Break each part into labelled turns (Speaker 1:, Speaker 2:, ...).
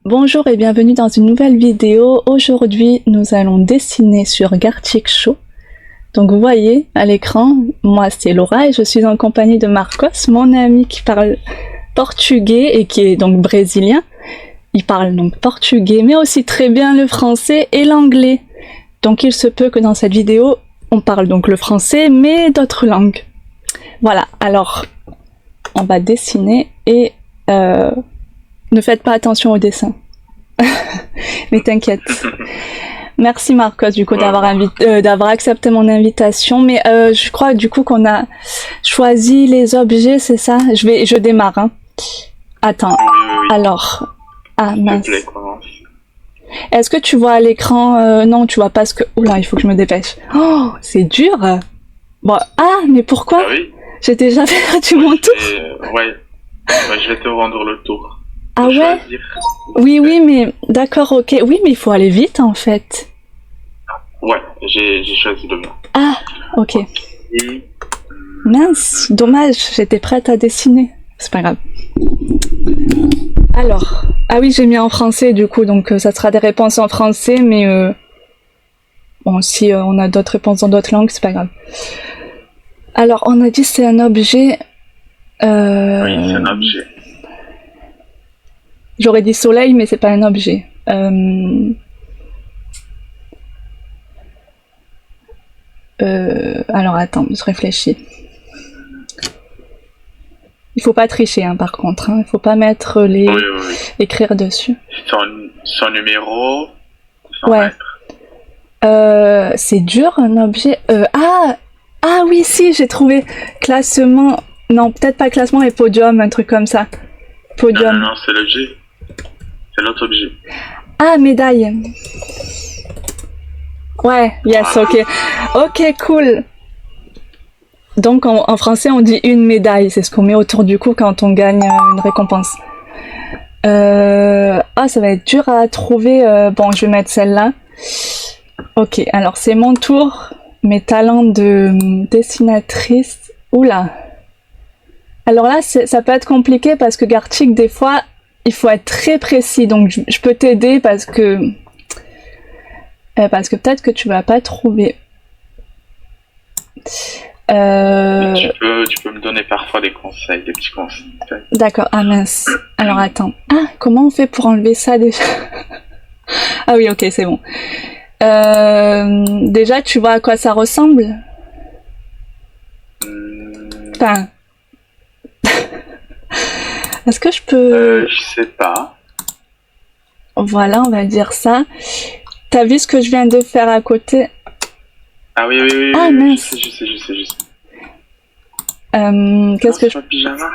Speaker 1: Bonjour et bienvenue dans une nouvelle vidéo. Aujourd'hui, nous allons dessiner sur Gartic Show. Donc vous voyez à l'écran, moi c'est Laura et je suis en compagnie de Marcos, mon ami qui parle portugais et qui est donc brésilien. Il parle donc portugais mais aussi très bien le français et l'anglais. Donc il se peut que dans cette vidéo, on parle donc le français mais d'autres langues. Voilà, alors on va dessiner et ne faites pas attention au dessin. Mais t'inquiète. Merci Marcos du coup d'avoir accepté mon invitation. Mais je crois du coup qu'on a choisi les objets, c'est ça? Je démarre. Hein. Attends.
Speaker 2: Oui.
Speaker 1: Alors. Ah mince.
Speaker 2: S'il te plaît, commence.
Speaker 1: Est-ce que tu vois à l'écran non, tu vois pas ce que. Oula, il faut que je me dépêche. Oh, c'est dur. Bon. Ah, mais pourquoi?
Speaker 2: Ah oui.
Speaker 1: J'ai déjà perdu mon tour.
Speaker 2: Ouais, je vais te rendre le tour.
Speaker 1: Ah ouais?
Speaker 2: Choisir.
Speaker 1: Oui, mais d'accord, ok. Oui, mais il faut aller vite en fait.
Speaker 2: Ouais, j'ai choisi le mien.
Speaker 1: Ah, ok.
Speaker 2: Et
Speaker 1: Mince, dommage, j'étais prête à dessiner. C'est pas grave. Alors, ah oui, j'ai mis en français du coup, donc ça sera des réponses en français, mais bon, si on a d'autres réponses dans d'autres langues, c'est pas grave. Alors, on a dit c'est un objet.
Speaker 2: oui, c'est un objet.
Speaker 1: J'aurais dit soleil, mais c'est pas un objet. Alors attends, je réfléchis. Il faut pas tricher, hein, par contre. Hein. Il faut pas mettre les
Speaker 2: Oui.
Speaker 1: écrire dessus.
Speaker 2: Son numéro. Son
Speaker 1: Ouais. C'est dur un objet. Ah oui, si, j'ai trouvé classement. Non, peut-être pas classement et podium, un truc comme ça. Podium.
Speaker 2: Non, c'est l'objet. C'est l'autre objet.
Speaker 1: Ah, médaille. Ouais, yes, ok. Ok, cool. Donc en français, on dit une médaille. C'est ce qu'on met autour du cou quand on gagne une récompense. Ah, ça va être dur à trouver. Bon, je vais mettre celle-là. Ok, alors c'est mon tour. Mes talents de dessinatrice. Oula. Alors là, ça peut être compliqué parce que Gartic, des fois, il faut être très précis. Donc je peux t'aider parce que peut-être que tu vas pas trouver.
Speaker 2: Tu peux me donner parfois des conseils, des petits conseils.
Speaker 1: D'accord, ah mince. Alors attends. Ah, comment on fait pour enlever ça déjà? Ah oui, ok, c'est bon. Déjà, tu vois à quoi ça ressemble? Enfin... Est-ce que je peux...
Speaker 2: Je sais pas.
Speaker 1: Voilà, on va dire ça. T'as vu ce que je viens de faire à côté?
Speaker 2: Ah oui.
Speaker 1: Ah mince.
Speaker 2: Je sais.
Speaker 1: Qu'est-ce que je...
Speaker 2: Pyjama.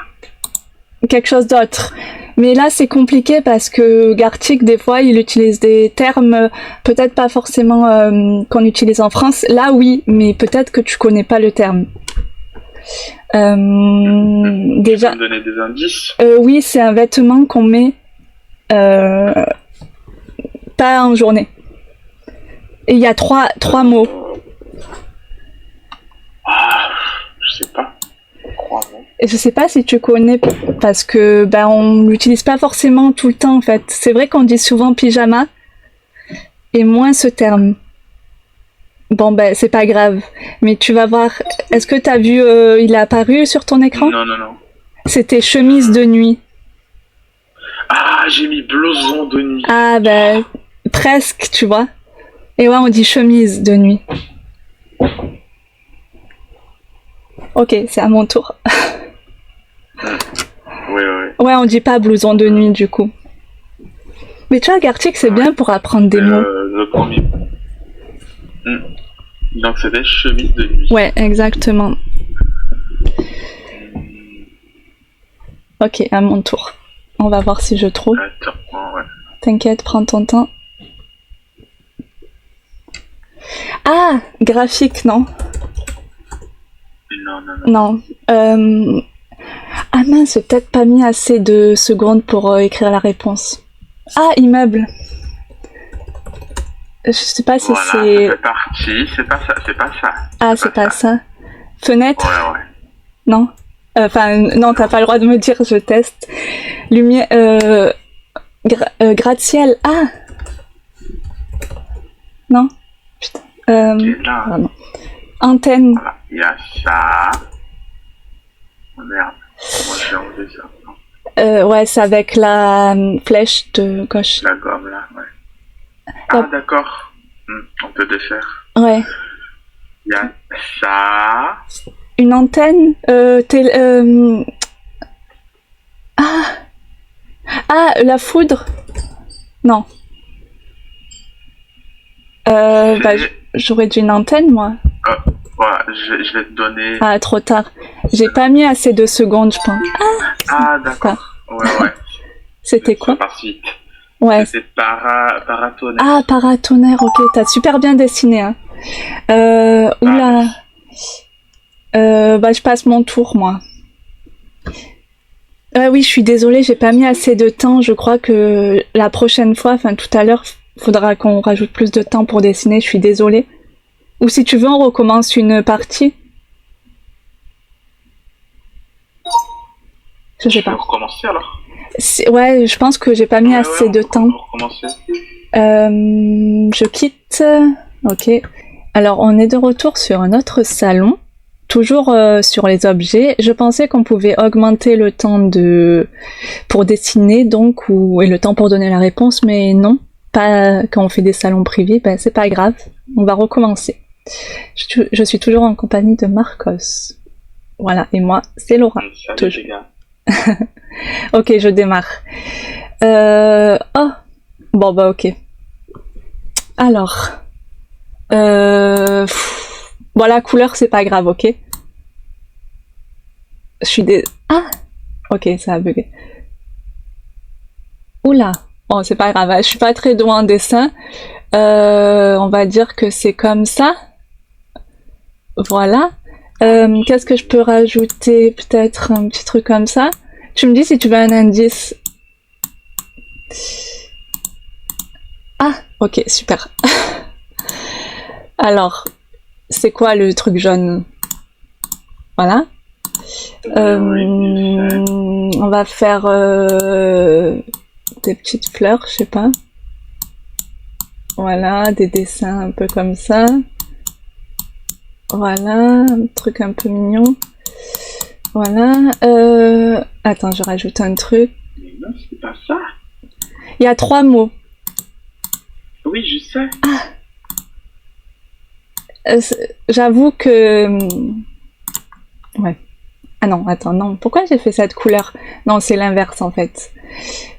Speaker 1: Quelque chose d'autre. Mais là, c'est compliqué parce que Gartic, des fois, il utilise des termes peut-être pas forcément qu'on utilise en France. Là, oui, mais peut-être que tu connais pas le terme. Déjà...
Speaker 2: Tu peux me donner des indices?
Speaker 1: Oui, c'est un vêtement qu'on met pas en journée. Et il y a trois mots.
Speaker 2: Ah, je sais pas. 3 mots.
Speaker 1: Et je sais pas si tu connais parce que on l'utilise pas forcément tout le temps en fait. C'est vrai qu'on dit souvent pyjama et moins ce terme. Bon c'est pas grave. Mais tu vas voir. Est-ce que t'as vu il est apparu sur ton écran?
Speaker 2: Non.
Speaker 1: C'était chemise de nuit.
Speaker 2: Ah, j'ai mis blouson de nuit.
Speaker 1: Ah presque, tu vois. Et ouais, on dit chemise de nuit. Ok, c'est à mon tour.
Speaker 2: Oui.
Speaker 1: Ouais, on dit pas blouson de nuit du coup. Mais tu vois, Gartic, c'est bien pour apprendre des mots.
Speaker 2: Le premier. Donc c'était chemise de nuit.
Speaker 1: Ouais, exactement. Ok, à mon tour. On va voir si je trouve.
Speaker 2: Attends, ouais.
Speaker 1: T'inquiète, prends ton temps. Ah, graphique, non?
Speaker 2: Non.
Speaker 1: Ah mince, j'ai peut-être pas mis assez de secondes pour écrire la réponse. Ah, immeuble. Je sais pas si
Speaker 2: voilà,
Speaker 1: c'est...
Speaker 2: ça fait partie, c'est pas ça.
Speaker 1: Ah, c'est pas ça. Fenêtre?
Speaker 2: Ouais.
Speaker 1: Non. Enfin, non, t'as pas le droit de me dire, je teste. Lumière... Gratte-ciel. Ah! Non? Putain.
Speaker 2: Ok, là,
Speaker 1: Pardon. Antenne.
Speaker 2: voilà, il y a ça. Oh merde, moi je vais enlever ça. Non,
Speaker 1: Ouais, c'est avec la flèche de gauche.
Speaker 2: la gomme là, ouais. Ah, d'accord. On peut défaire.
Speaker 1: Ouais.
Speaker 2: Il y a ça.
Speaker 1: Une antenne. Ah, la foudre. Non. Bah, j'aurais dû une antenne, moi.
Speaker 2: Voilà, je vais te donner.
Speaker 1: Ah, trop tard. J'ai pas mis assez de secondes, je pense.
Speaker 2: Ah, d'accord. Ouais.
Speaker 1: C'était quoi?
Speaker 2: Par suite.
Speaker 1: Ouais.
Speaker 2: C'est paratonnerre.
Speaker 1: Ah, paratonnerre, ok. T'as super bien dessiné, hein. Oula. Bah, je passe mon tour, moi. Oui, je suis désolée, j'ai pas mis assez de temps. Je crois que la prochaine fois, enfin tout à l'heure, faudra qu'on rajoute plus de temps pour dessiner. Je suis désolée. Ou si tu veux, on recommence une partie. Je sais pas.
Speaker 2: On peut recommencer alors.
Speaker 1: Ouais, je pense que j'ai pas mis assez de temps.
Speaker 2: On peut recommencer.
Speaker 1: Je quitte. Ok. Alors, on est de retour sur un autre salon. Toujours sur les objets. Je pensais qu'on pouvait augmenter le temps pour dessiner, donc, et le temps pour donner la réponse, mais non. Pas quand on fait des salons privés, ben c'est pas grave. On va recommencer. Je suis toujours en compagnie de Marcos. Voilà, et moi, c'est Laura.
Speaker 2: Salut les gars.
Speaker 1: Ok, je démarre. Oh, bon bah ok. Alors, bon la couleur c'est pas grave, ok. Je suis Ah, ok, ça a bugué. Oula, bon c'est pas grave, je suis pas très douée en dessin. On va dire que c'est comme ça. Voilà. Qu'est-ce que je peux rajouter? Peut-être un petit truc comme ça. Tu me dis si tu veux un indice. Ah, ok, super. Alors, c'est quoi le truc jaune? Voilà. On va faire des petites fleurs, je sais pas. Voilà, des dessins un peu comme ça. Voilà, un truc un peu mignon. Voilà. Attends, je rajoute un truc.
Speaker 2: Mais non, c'est pas ça.
Speaker 1: Il y a 3 mots.
Speaker 2: Oui, je sais.
Speaker 1: J'avoue que... Ouais. Ah non, attends, non. Pourquoi j'ai fait cette couleur? Non, c'est l'inverse en fait.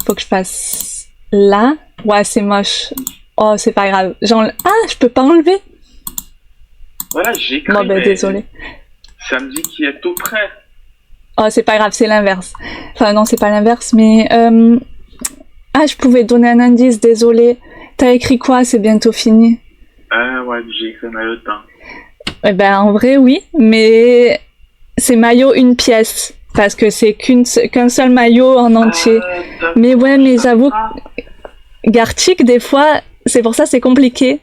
Speaker 1: Faut que je fasse là. Ouais, c'est moche. Oh, c'est pas grave. Ah, je peux pas enlever?
Speaker 2: Voilà, j'ai écrit.
Speaker 1: Bon, ben désolé.
Speaker 2: Ça me dit qu'il est tout près.
Speaker 1: Oh, c'est pas grave, c'est l'inverse. Enfin, non, c'est pas l'inverse, mais... Ah, je pouvais donner un indice, désolé. T'as écrit quoi? C'est bientôt fini.
Speaker 2: Ouais, j'ai écrit maillot de bain.
Speaker 1: Eh ben, en vrai, oui, mais c'est maillot une pièce. Parce que c'est qu'un seul maillot en entier. Mais ouais, mais j'avoue, Gartic, des fois, c'est pour ça c'est compliqué.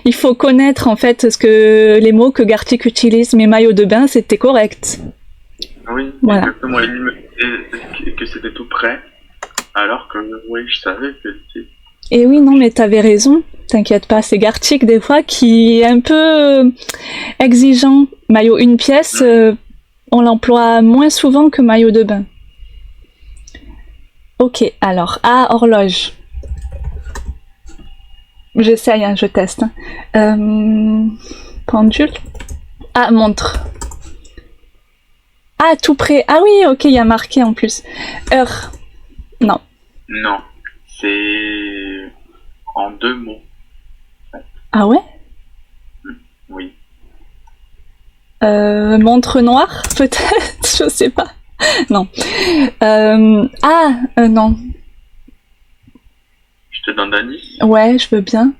Speaker 1: Il faut connaître, en fait, les mots que Gartic utilise. Mais maillot de bain, c'était correct.
Speaker 2: Oui,
Speaker 1: voilà.
Speaker 2: Exactement. Il me disait que c'était tout près. Alors que, oui, je savais que c'était...
Speaker 1: Et oui, non, mais t'avais raison. T'inquiète pas, c'est Gartic, des fois, qui est un peu exigeant. Maillot une pièce, on l'emploie moins souvent que maillot de bain. Ok, alors, horloge. J'essaye, hein, je teste. Pendule. Ah, montre. Ah, tout près. Ah oui, ok, il y a marqué en plus. Heure. Non.
Speaker 2: Non, c'est en 2 mots.
Speaker 1: Ah ouais?
Speaker 2: Oui.
Speaker 1: Montre noire, peut-être? Je sais pas. Non. Non.
Speaker 2: Je te donne l'indice?
Speaker 1: Ouais, je veux bien.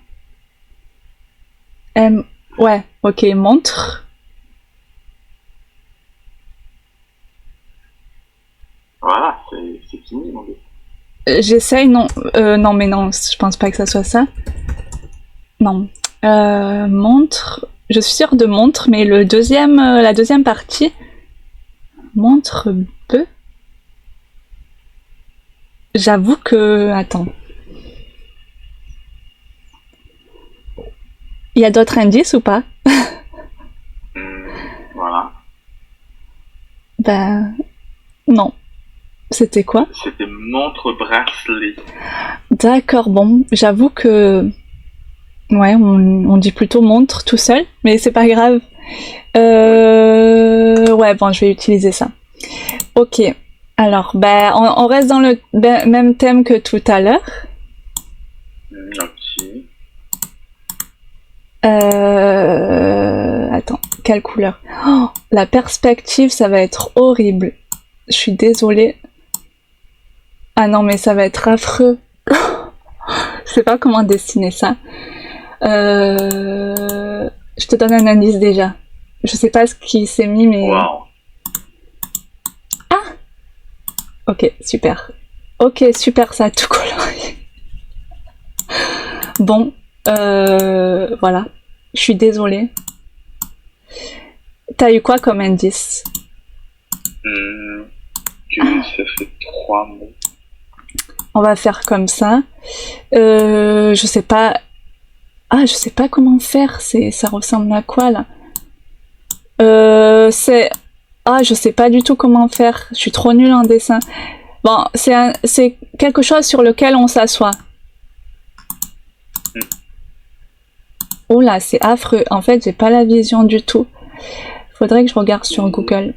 Speaker 1: Ouais, ok, montre.
Speaker 2: Voilà, c'est fini, mon dessin.
Speaker 1: J'essaye, non. Non, mais non, je pense pas que ça soit ça. Non. Montre. Je suis sûre de montre, mais la deuxième partie. Montre peu. J'avoue que... Attends. Il y a d'autres indices ou pas?
Speaker 2: Voilà.
Speaker 1: Ben, non. C'était quoi?
Speaker 2: C'était montre-bracelet.
Speaker 1: D'accord, bon, j'avoue que... Ouais, on dit plutôt montre tout seul, mais c'est pas grave. Ouais, bon, je vais utiliser ça. Ok. Alors, ben, on reste dans le même thème que tout à l'heure.
Speaker 2: Ok.
Speaker 1: Attends, quelle couleur? Oh, la perspective, ça va être horrible. Je suis désolée. Ah non, mais ça va être affreux. Je sais pas comment dessiner ça. Je te donne un indice déjà. Je sais pas ce qui s'est mis, mais...
Speaker 2: Wow.
Speaker 1: Ah! Ok, super. Ok, super, ça a tout coloré. Bon, voilà. Je suis désolée. T'as eu quoi comme indice?
Speaker 2: Que ça fait 3 mots.
Speaker 1: On va faire comme ça. Je sais pas... Ah, je sais pas comment faire. Ça ressemble à quoi, là? C'est... Ah, je sais pas du tout comment faire. Je suis trop nulle en dessin. Bon, c'est quelque chose sur lequel on s'assoit. Oh là, c'est affreux. En fait, j'ai pas la vision du tout. Faudrait que je regarde sur Google.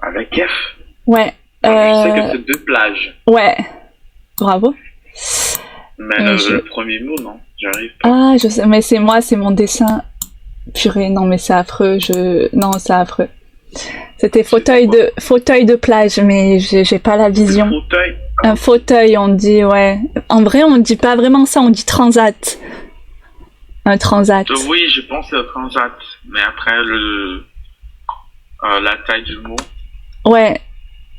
Speaker 2: Avec F.
Speaker 1: Ouais.
Speaker 2: Je sais que c'est 2 plages.
Speaker 1: Ouais. Bravo.
Speaker 2: Mais le premier mot, non, j'arrive pas.
Speaker 1: Ah, je sais, mais c'est moi, c'est mon dessin. Purée, non, mais c'est affreux. Non, c'est affreux. C'était fauteuil de plage, mais j'ai pas la vision.
Speaker 2: Fauteuil.
Speaker 1: Un fauteuil, on dit, ouais. En vrai, on dit pas vraiment ça, on dit transat. Un transat.
Speaker 2: Oui, je pense au transat, mais après la taille du mot.
Speaker 1: Ouais.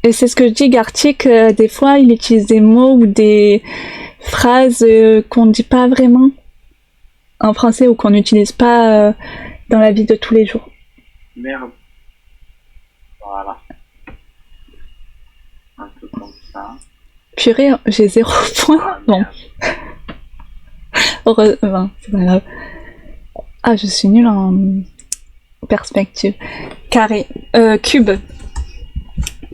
Speaker 1: Et c'est ce que je dis, Gartic, des fois, il utilise des mots ou des phrases qu'on ne dit pas vraiment en français ou qu'on n'utilise pas dans la vie de tous les jours.
Speaker 2: Merde. Voilà. Un peu comme ça.
Speaker 1: Purée, j'ai 0 point.
Speaker 2: Ah,
Speaker 1: bon. Heureusement, c'est pas grave. Ah, je suis nulle en perspective. Carré. Cube.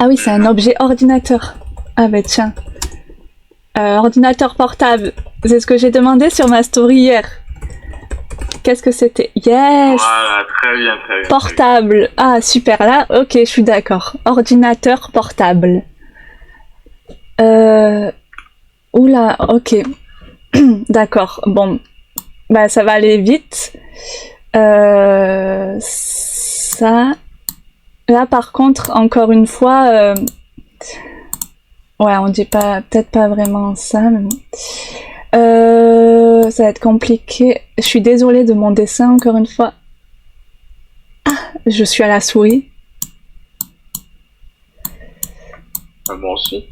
Speaker 1: Ah oui, c'est un objet ordinateur. Ah bah tiens. Ordinateur portable. C'est ce que j'ai demandé sur ma story hier. Qu'est-ce que c'était? Yes!
Speaker 2: Voilà, très bien, très bien.
Speaker 1: Portable. Ah, super. Là, ok, je suis d'accord. Ordinateur portable. Oula, ok. D'accord. Bon. Bah, ça va aller vite. Ça... Là, par contre, encore une fois... Ouais, on dit pas, peut-être pas vraiment ça, mais bon. Ça va être compliqué. Je suis désolée de mon dessin, encore une fois. Ah, je suis à la souris.
Speaker 2: Moi aussi.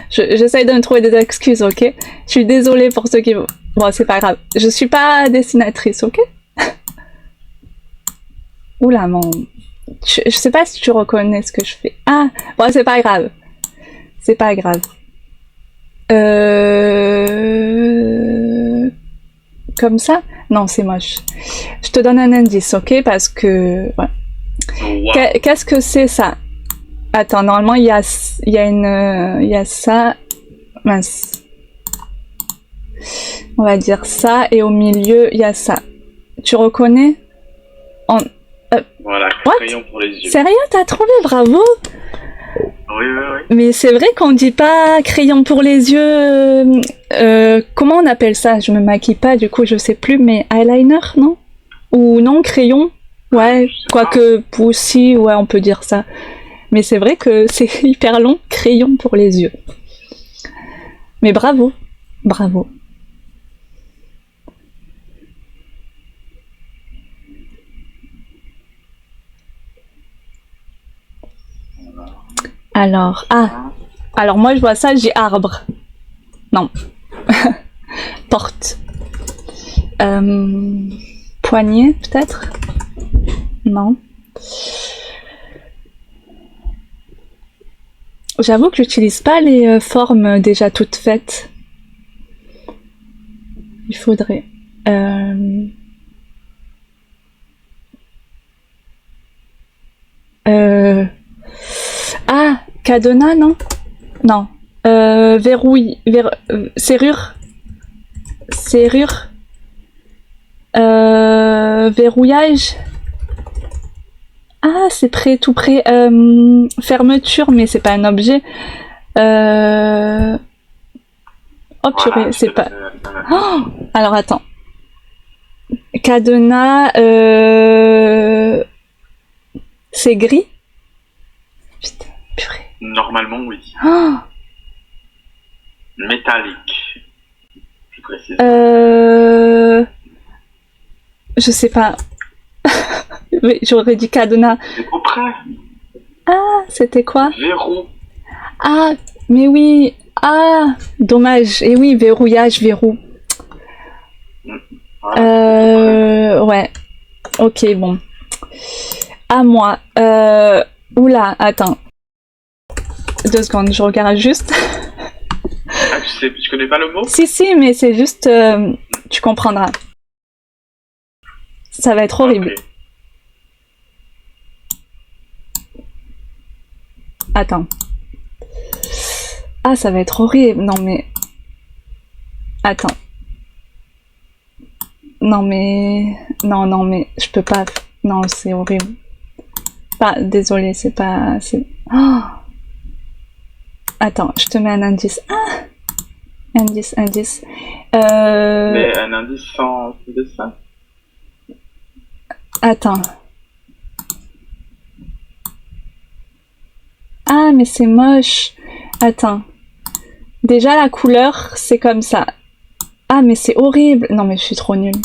Speaker 1: J'essaye de me trouver des excuses, ok? Je suis désolée pour ceux qui... Bon, c'est pas grave. Je suis pas dessinatrice, ok? Oula, je sais pas si tu reconnais ce que je fais. Ah, bon, c'est pas grave. C'est pas grave. Comme ça? Non, c'est moche. Je te donne un indice, ok? Parce que... Ouais.
Speaker 2: Wow.
Speaker 1: Qu'est-ce que c'est ça? Attends, normalement, il y a ça... Mince. On va dire ça, et au milieu, il y a ça. Tu reconnais?
Speaker 2: Voilà, crayon pour les yeux.
Speaker 1: Sérieux, t'as trouvé? Bravo!
Speaker 2: Oui.
Speaker 1: Mais c'est vrai qu'on dit pas crayon pour les yeux. Comment on appelle ça? Je me maquille pas, du coup, je sais plus, mais eyeliner, non? Ou non, crayon? Ouais, quoique aussi, ouais, on peut dire ça. Mais c'est vrai que c'est hyper long, crayon pour les yeux. Mais bravo, bravo. Alors, alors moi je vois ça, j'ai arbre. Non. Porte. Poignée, peut-être? Non. J'avoue que j'utilise pas les formes déjà toutes faites. Il faudrait. Ah, cadenas, non? Non. Serrure. Serrure. Verrouillage. Ah, c'est prêt, tout prêt. Fermeture, mais c'est pas un objet. Oh purée,
Speaker 2: Voilà,
Speaker 1: c'est pas.
Speaker 2: Voilà.
Speaker 1: Oh, alors attends. Cadenas. C'est gris. Putain, purée.
Speaker 2: Normalement, oui.
Speaker 1: Oh,
Speaker 2: Métallique. Plus précis.
Speaker 1: je sais pas. Oui, j'aurais dit cadenas.
Speaker 2: C'est tout près.
Speaker 1: Ah, c'était quoi?
Speaker 2: Verrou.
Speaker 1: Ah, mais oui. Ah, dommage. Et oui, verrouillage, verrou.
Speaker 2: Voilà,
Speaker 1: Ouais. Ok, bon. À moi. Oula, attends. 2 secondes, je regarde juste.
Speaker 2: ah, tu connais pas le mot?
Speaker 1: Si, mais c'est juste... tu comprendras. Ça va être horrible.
Speaker 2: Ok.
Speaker 1: Attends. Ah, ça va être horrible. Non, mais... Attends. Non, mais... Non, mais je peux pas... Non, c'est horrible. Désolée, c'est pas... Oh. Attends, je te mets un indice. Ah, indice.
Speaker 2: Mais un indice sans dessin?
Speaker 1: Attends. Ah, mais c'est moche. Attends. Déjà, la couleur, c'est comme ça. Ah, mais c'est horrible. Non, mais je suis trop nulle.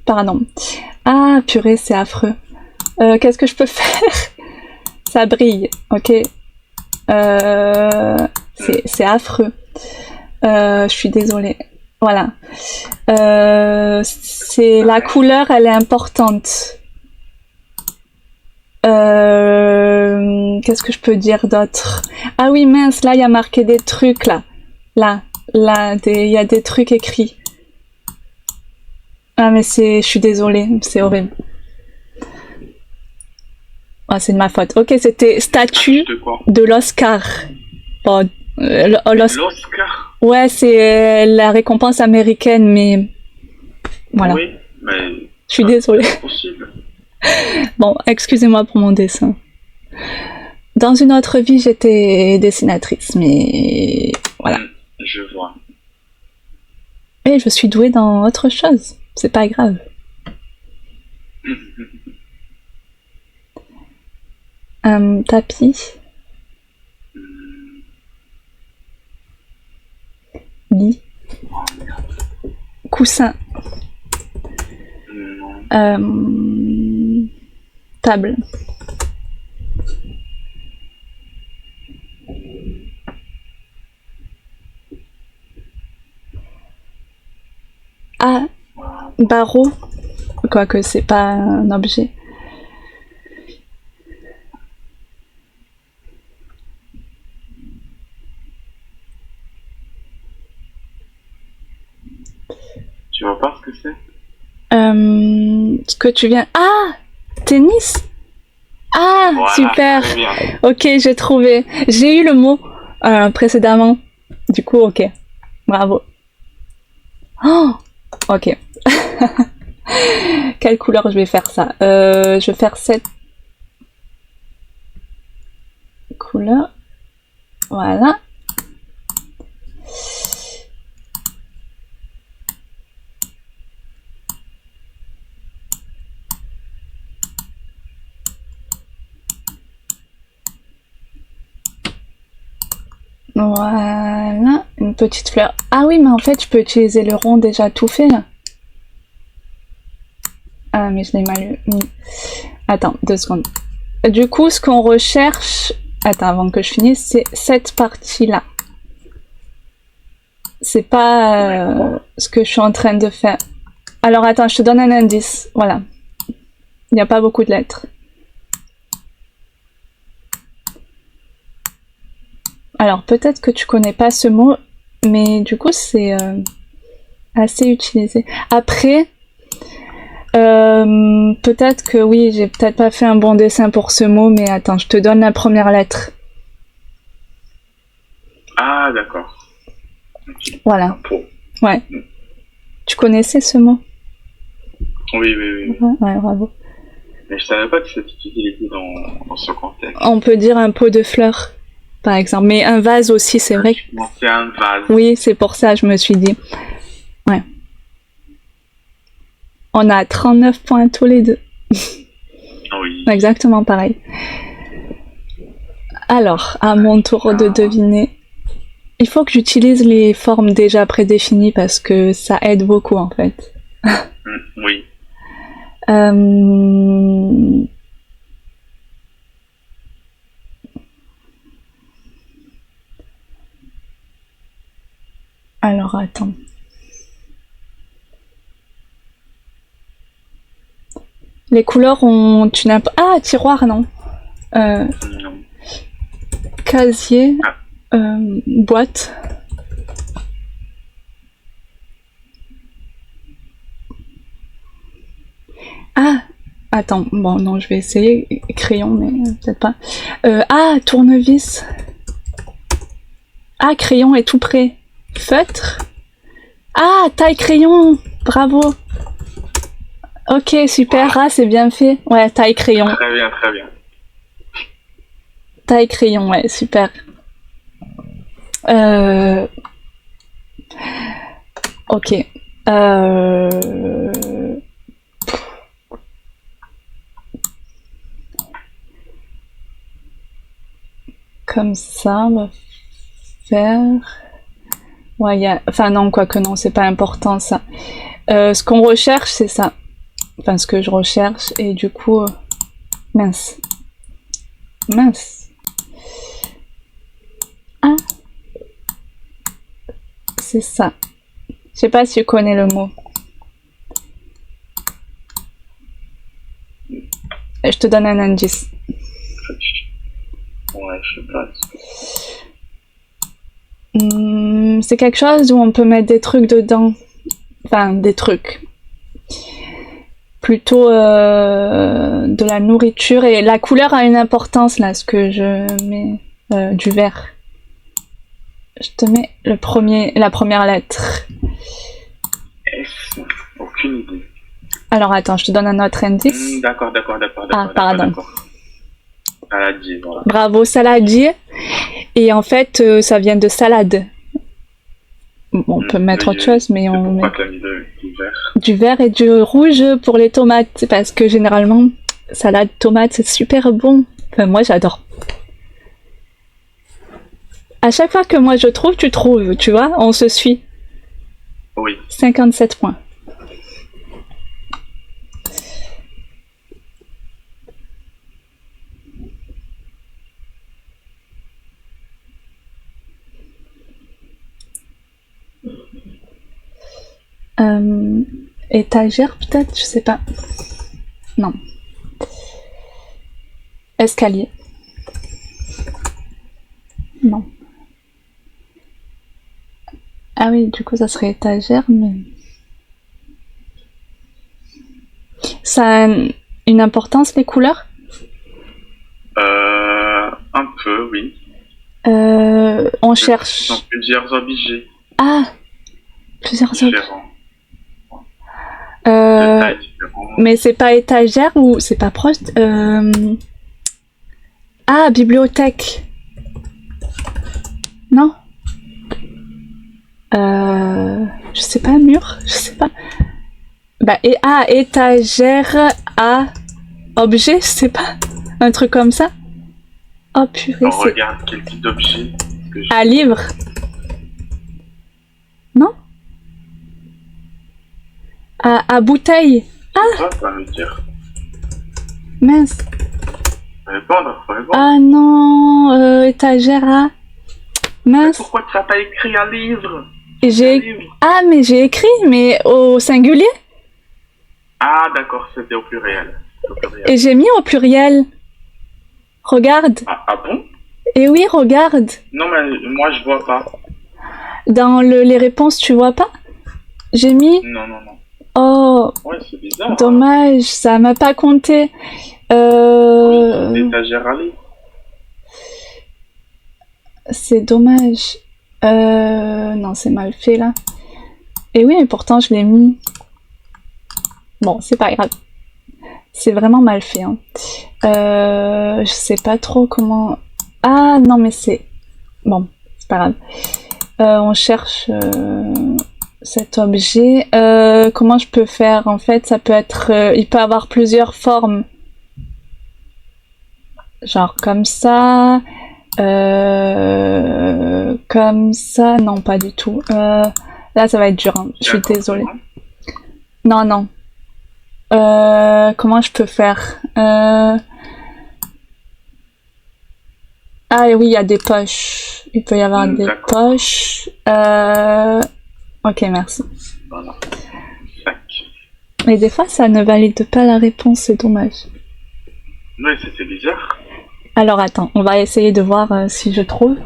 Speaker 1: Pardon. Ah, purée, c'est affreux. Qu'est-ce que je peux faire? Ça brille, ok. C'est affreux. Je suis désolée. Voilà. C'est la couleur, elle est importante. Qu'est-ce que je peux dire d'autre? Ah oui, mince, là, il y a marqué des trucs, là. Là, il y a des trucs écrits. Ah, mais je suis désolée, c'est horrible. Ah, c'est de ma faute. Ok, c'était statue de l'Oscar. Bon,
Speaker 2: l'Oscar?
Speaker 1: Ouais, c'est la récompense américaine, mais... Voilà.
Speaker 2: Oui, mais...
Speaker 1: Je suis désolée.
Speaker 2: C'est possible.
Speaker 1: Bon, excusez-moi pour mon dessin. Dans une autre vie, j'étais dessinatrice, mais... Voilà.
Speaker 2: Je vois.
Speaker 1: Et je suis douée dans autre chose. C'est pas grave. Tapis. Lit. Coussin. Table. Ah, barreau. Quoique c'est pas un objet.
Speaker 2: Tu vois pas ce que c'est?
Speaker 1: Ce que tu viens... Ah, tennis. Ah, voilà, super. Ok, j'ai trouvé. J'ai eu le mot précédemment. Du coup, ok. Bravo. Oh, ok. Quelle couleur je vais faire ça? Je vais faire cette couleur. Voilà. Voilà, une petite fleur. Ah oui, mais en fait, je peux utiliser le rond déjà tout fait, là. Ah, mais je l'ai mal mis. Attends, 2 secondes. Du coup, ce qu'on recherche... Attends, avant que je finisse, c'est cette partie-là. C'est pas ce que je suis en train de faire. Alors, attends, je te donne un indice. Voilà. Il n'y a pas beaucoup de lettres. Alors, peut-être que tu connais pas ce mot, mais du coup, c'est assez utilisé. Après, peut-être que oui, j'ai peut-être pas fait un bon dessin pour ce mot, mais attends, je te donne la première lettre.
Speaker 2: Ah, d'accord. Okay.
Speaker 1: Voilà.
Speaker 2: Pour.
Speaker 1: Ouais. Tu connaissais ce mot?
Speaker 2: Oui, oui, oui.
Speaker 1: Ouais, bravo.
Speaker 2: Mais je savais pas que cette utilité dans ce contexte.
Speaker 1: On peut dire un pot de fleurs, par exemple. Mais un vase aussi, c'est vrai.
Speaker 2: C'est un vase.
Speaker 1: Oui, c'est pour ça, je me suis dit. Ouais. On a 39 points tous les deux.
Speaker 2: Oui.
Speaker 1: Exactement pareil. Alors, à mon tour de deviner. Il faut que j'utilise les formes déjà prédéfinies parce que ça aide beaucoup en fait.
Speaker 2: Oui.
Speaker 1: Alors, attends. Les couleurs ont une Ah, tiroir, non.
Speaker 2: Non.
Speaker 1: Casier. Boîte. Ah, attends. Bon, non, je vais essayer. Crayon, mais peut-être pas. Tournevis. Ah, crayon est tout prêt. Feutre. Ah, taille crayon. Bravo. Ok, super. Ah, c'est bien fait. Ouais, taille crayon.
Speaker 2: Très bien, très bien.
Speaker 1: Taille crayon, ouais, super. Ok. Comme ça, on va faire... Ouais, enfin non, quoique non, c'est pas important ça. Ce qu'on recherche, c'est ça. Enfin, ce que je recherche, et du coup... Mince. Ah. C'est ça. Je sais pas si tu connais le mot. Je te donne un indice.
Speaker 2: Ouais, je sais pas.
Speaker 1: C'est quelque chose où on peut mettre des trucs dedans. Enfin, des trucs. Plutôt de la nourriture. Et la couleur a une importance là, ce que je mets du vert. Je te mets la première lettre.
Speaker 2: S. Aucune idée.
Speaker 1: Alors attends, je te donne un autre indice.
Speaker 2: D'accord.
Speaker 1: Ah, pardon.
Speaker 2: Saladier, voilà.
Speaker 1: Bravo, saladier. Et en fait, ça vient de salade. On peut mettre autre chose, mais on met du vert et du rouge pour les tomates. Parce que généralement, salade, tomate, c'est super bon. Enfin, moi, j'adore. À chaque fois que moi je trouve, tu trouves, tu vois, on se suit.
Speaker 2: Oui.
Speaker 1: 57 points. Étagère peut-être, je sais pas. Non. Escalier. Non. Ah oui, du coup ça serait étagère, mais... Ça a une importance, les couleurs?
Speaker 2: Un peu, oui.
Speaker 1: On cherche...
Speaker 2: Dans plusieurs objets.
Speaker 1: Ah, plusieurs objets. Mais c'est pas étagère ou c'est pas proche. Ah, bibliothèque. Non. Je sais pas, mur. Je sais pas. Bah étagère à objet, je sais pas. Un truc comme ça. Oh purée.
Speaker 2: On regarde quel type d'objet.
Speaker 1: À livre. Non. À bouteille.
Speaker 2: Ah, ça veut dire.
Speaker 1: Mince.
Speaker 2: Faut répondre.
Speaker 1: Ah non, étagère à... Mince.
Speaker 2: Mais pourquoi tu n'as pas écrit un livre?
Speaker 1: Ah, mais j'ai écrit, mais au singulier?
Speaker 2: Ah, d'accord, c'était au pluriel. au pluriel.
Speaker 1: Et j'ai mis au pluriel. Regarde.
Speaker 2: Ah bon?
Speaker 1: Et oui, regarde.
Speaker 2: Non, mais moi, je vois pas.
Speaker 1: Dans les réponses, tu vois pas? J'ai mis.
Speaker 2: Non, non, non.
Speaker 1: Oh,
Speaker 2: Ouais, c'est bizarre.
Speaker 1: dommage, ça m'a pas compté.
Speaker 2: Oui, l'étagère allée.
Speaker 1: C'est dommage. Non, c'est mal fait là. Et oui, mais pourtant je l'ai mis. Bon, c'est pas grave. C'est vraiment mal fait. Hein. Je sais pas trop comment. Ah non, mais c'est. Bon, c'est pas grave. On cherche cet objet. Comment je peux faire? En fait, ça peut être. Il peut avoir plusieurs formes. Genre comme ça. Comme ça, non, pas du tout. Là, ça va être dur. Hein. Je suis désolée. Non, non. Comment je peux faire? Ah oui, il y a des poches. Il peut y avoir des poches. Ok, merci.
Speaker 2: Voilà. Sac.
Speaker 1: Mais des fois, ça ne valide pas la réponse, c'est dommage.
Speaker 2: Oui, c'est bizarre.
Speaker 1: Alors attends, on va essayer de voir si je trouve.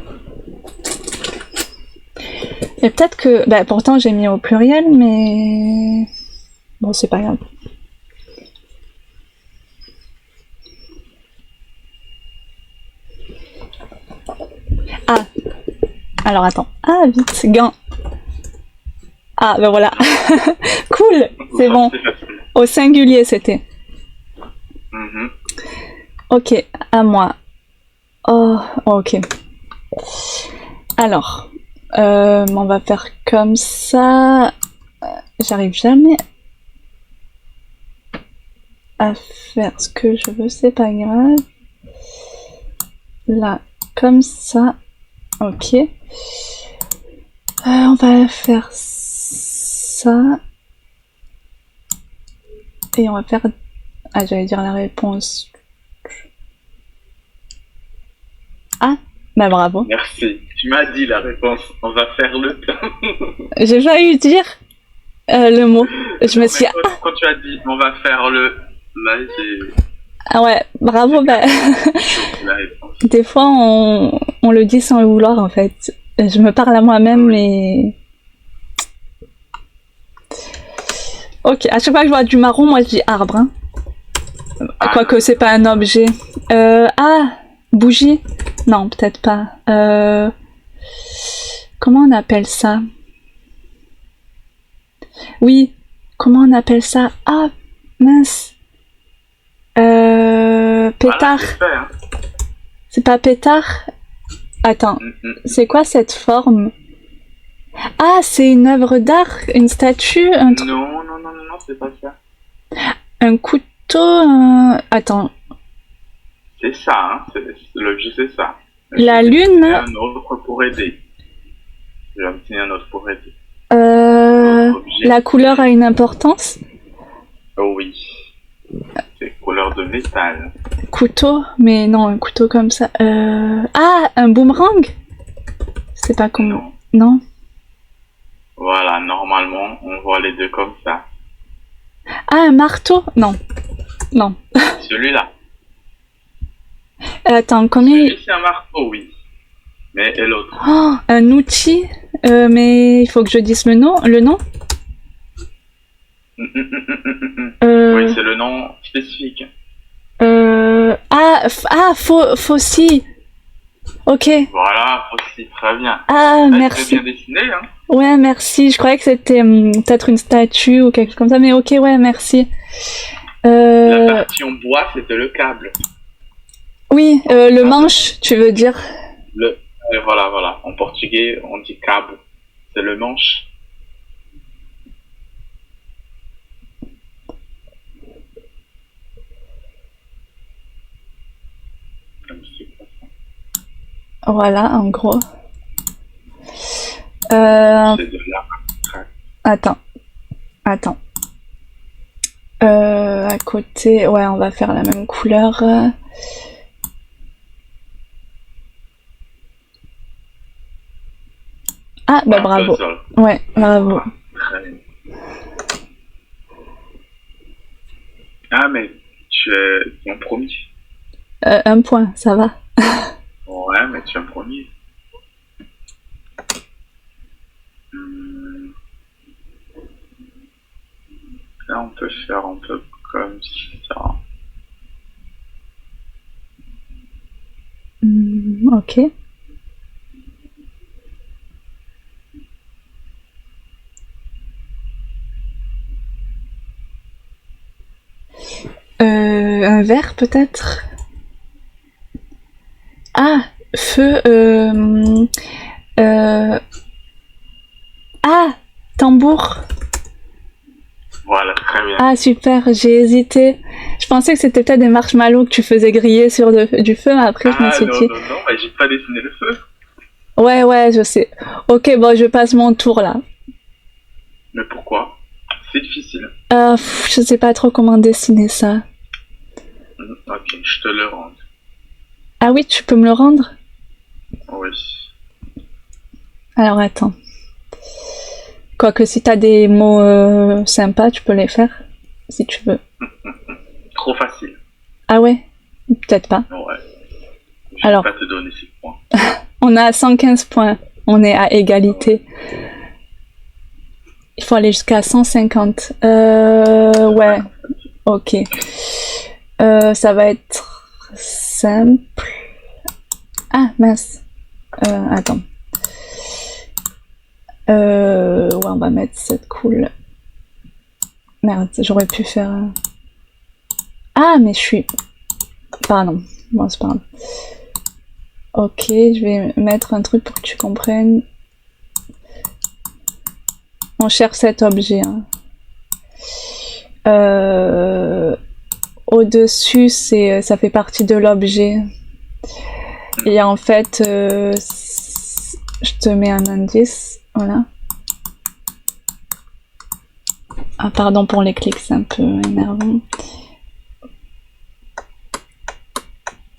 Speaker 1: Et peut-être que... Bah, pourtant, j'ai mis au pluriel, mais... Bon, c'est pas grave. Ah. Alors attends. Ah, vite, gant. Ah, ben voilà. Cool, c'est bon. Au singulier, c'était. Ok, à moi. Oh, ok. Alors, on va faire comme ça. J'arrive jamais à faire ce que je veux, c'est pas grave. Là, comme ça. Ok. On va faire ça. Et on va faire... Ah, j'allais dire la réponse. Ah, bah bravo.
Speaker 2: Merci. Tu m'as dit la réponse. On va faire le...
Speaker 1: J'ai failli dire le mot. Je me suis...
Speaker 2: Quand tu as dit on va faire le... Là, j'ai...
Speaker 1: Ah ouais, bravo. Bah... Des fois, on le dit sans le vouloir, en fait. Je me parle à moi-même, mais... Ok, à chaque fois que je vois du marron, moi je dis arbre. Hein. Quoique c'est pas un objet. Ah, bougie? Non, peut-être pas. Comment on appelle ça? Oui, comment on appelle ça? Ah, mince. Pétard.
Speaker 2: Voilà,
Speaker 1: c'est pas pétard? Attends, c'est quoi cette forme? Ah, c'est une œuvre d'art, une statue, un truc.
Speaker 2: Non, non, non, non, non, c'est pas ça.
Speaker 1: Un couteau, attends.
Speaker 2: C'est ça, hein, l'objet c'est ça.
Speaker 1: La lune.
Speaker 2: Un autre pour aider. Je vais obtenir un autre pour aider.
Speaker 1: La couleur a une importance?
Speaker 2: Oh oui. C'est couleur de métal.
Speaker 1: Couteau? Mais non, un couteau comme ça. Ah, un boomerang? C'est pas comment. Non.
Speaker 2: Voilà, normalement, on voit les deux comme ça.
Speaker 1: Ah, un marteau? Non. Non.
Speaker 2: Celui-là.
Speaker 1: Attends, combien...
Speaker 2: Celui, c'est un marteau, oui. Mais et l'autre?
Speaker 1: Oh, un outil? Mais il faut que je dise le nom?
Speaker 2: Oui, c'est le nom spécifique.
Speaker 1: Faucille. Ok.
Speaker 2: Voilà, aussi, très bien.
Speaker 1: Ah, merci.
Speaker 2: C'est bien dessiné, hein.
Speaker 1: Ouais, merci. Je croyais que c'était peut-être une statue ou quelque chose comme ça, mais ok, ouais, merci.
Speaker 2: La partie en bois, c'était le câble.
Speaker 1: Oui, le manche, tu veux dire.
Speaker 2: Voilà. En portugais, on dit câble. C'est le manche.
Speaker 1: Voilà, en gros.
Speaker 2: C'est de la...
Speaker 1: Attends. À côté, ouais, on va faire la même couleur. Ah, bah bravo. Ouais, bravo.
Speaker 2: Ah, mais Tu es en premier.
Speaker 1: Un point, ça va.
Speaker 2: Ouais, mais tu es en premier. Hmm, Là, on peut faire un peu comme ça.
Speaker 1: Ok. Un verre peut-être. Ah, feu. Ah, tambour.
Speaker 2: Voilà, très bien.
Speaker 1: Ah super, j'ai hésité. Je pensais que c'était peut-être des marshmallows que tu faisais griller sur du feu, mais après je me suis dit...
Speaker 2: Non, mais j'ai pas dessiné le feu.
Speaker 1: Ouais, je sais. Ok, bon, je passe mon tour là.
Speaker 2: Mais pourquoi? C'est difficile.
Speaker 1: Je sais pas trop comment dessiner ça.
Speaker 2: Ok, je te le rends.
Speaker 1: Ah oui, tu peux me le rendre?
Speaker 2: Oui.
Speaker 1: Alors attends. Quoique si t'as des mots sympas, tu peux les faire, si tu veux.
Speaker 2: Trop facile.
Speaker 1: Ah ouais? Peut-être pas.
Speaker 2: Ouais. Je
Speaker 1: Alors.
Speaker 2: vais pas te donner ces points.
Speaker 1: On a 115 points. On est à égalité. Il faut aller jusqu'à 150. Ouais. Ok. Ça va être simple. Ah, mince. Attends. Ouais, on va mettre cette cool. Merde, j'aurais pu faire... Ah, mais je suis... Pardon. Bon, c'est pas grave. Ok, je vais mettre un truc pour que tu comprennes. On cherche cet objet. Hein. Au-dessus, ça fait partie de l'objet. Et en fait, je te mets un indice. Voilà. Ah, pardon pour les clics, c'est un peu énervant.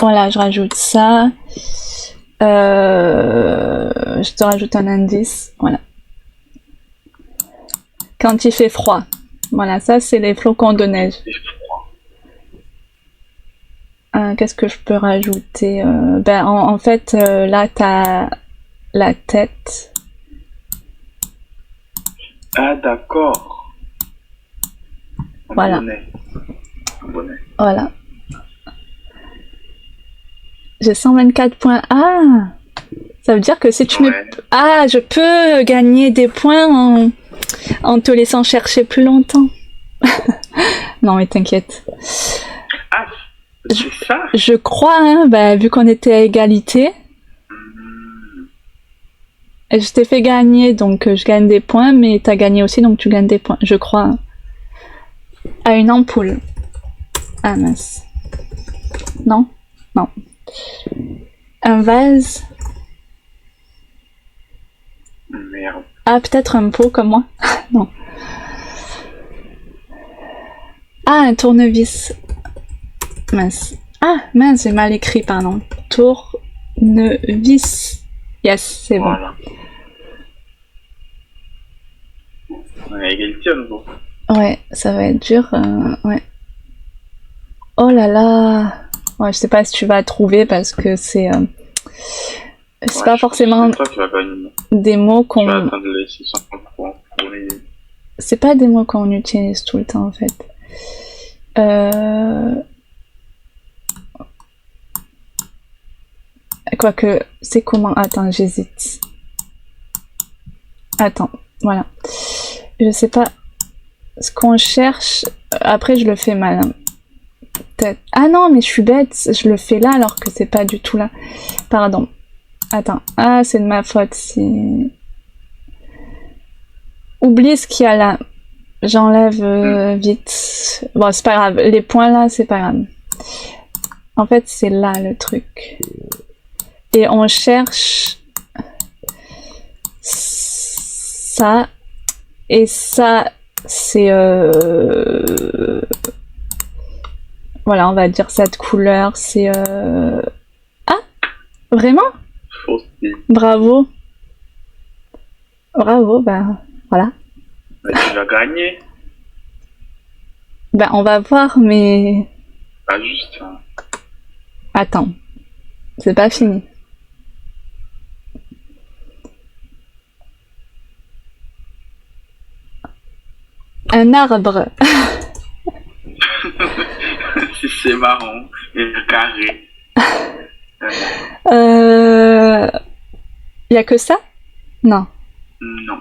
Speaker 1: Voilà, je rajoute ça. Je te rajoute un indice. Voilà. Quand il fait froid. Voilà, ça, c'est les flocons de neige. Qu'est-ce que je peux rajouter? En fait, là, t'as la tête.
Speaker 2: Ah, d'accord.
Speaker 1: Voilà.
Speaker 2: Un bonnet.
Speaker 1: Voilà. J'ai 124 points. Ah! Ça veut dire que si tu mets... Ah, je peux gagner des points en te laissant chercher plus longtemps. Non, mais t'inquiète.
Speaker 2: Ah, c'est ça?
Speaker 1: Je crois, hein, vu qu'on était à égalité. Et je t'ai fait gagner, donc je gagne des points, mais t'as gagné aussi, donc tu gagnes des points, je crois. Hein. À une ampoule. Ah mince. Non? Non. Un vase.
Speaker 2: Merde.
Speaker 1: Ah, peut-être un pot comme moi. Non. Ah, un tournevis. Mince. Ah, mince, j'ai mal écrit, pardon. Tournevis. Yes, c'est
Speaker 2: voilà. Bon. On est à égalité à nouveau.
Speaker 1: Ouais, ça va être dur. Ouais. Oh là là. Ouais, je sais pas si tu vas trouver parce que c'est pas forcément des mots qu'on... C'est pas des mots qu'on utilise tout le temps en fait. Quoique, c'est comment... Attends, j'hésite. Attends, voilà. Je sais pas ce qu'on cherche. Après, je le fais mal. Hein. Peut-être. Ah non, mais je suis bête. Je le fais là alors que c'est pas du tout là. Pardon. Attends. Ah, c'est de ma faute. Oublie ce qu'il y a là. J'enlève vite. Bon, c'est pas grave. Les points là, c'est pas grave. En fait, c'est là le truc. Et on cherche ça. Et ça, c'est... Voilà, on va dire cette couleur. C'est... Ah, vraiment? Bravo. Bravo, ben voilà.
Speaker 2: Mais tu l'as gagné.
Speaker 1: Ben on va voir, mais
Speaker 2: pas juste. Hein.
Speaker 1: Attends, c'est pas fini. Un arbre.
Speaker 2: Si c'est marron et carré.
Speaker 1: Y a que ça? Non.
Speaker 2: Non.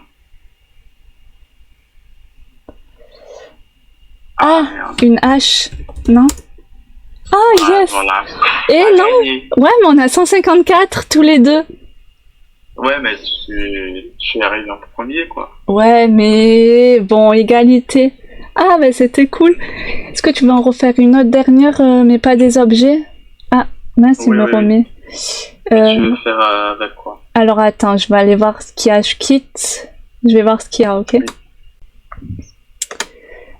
Speaker 1: Ah,
Speaker 2: Merde.
Speaker 1: une hache. Non? Ah,
Speaker 2: Ah,
Speaker 1: yes!
Speaker 2: voilà.
Speaker 1: Et
Speaker 2: Ah,
Speaker 1: non!
Speaker 2: gagné.
Speaker 1: Ouais, mais on a 154 tous les deux.
Speaker 2: Ouais, mais je suis arrivé en premier, quoi.
Speaker 1: Ouais, mais bon, égalité. Ah, bah c'était cool. Est-ce que tu veux en refaire une autre dernière, mais pas des objets? Ah, mince, il
Speaker 2: Oui,
Speaker 1: me
Speaker 2: oui, oui.
Speaker 1: remet.
Speaker 2: Tu
Speaker 1: Euh,
Speaker 2: veux faire avec quoi?
Speaker 1: alors attends, je vais aller voir ce qu'il y a. Je quitte. Je vais voir ce qu'il y a, ok?
Speaker 2: Oui.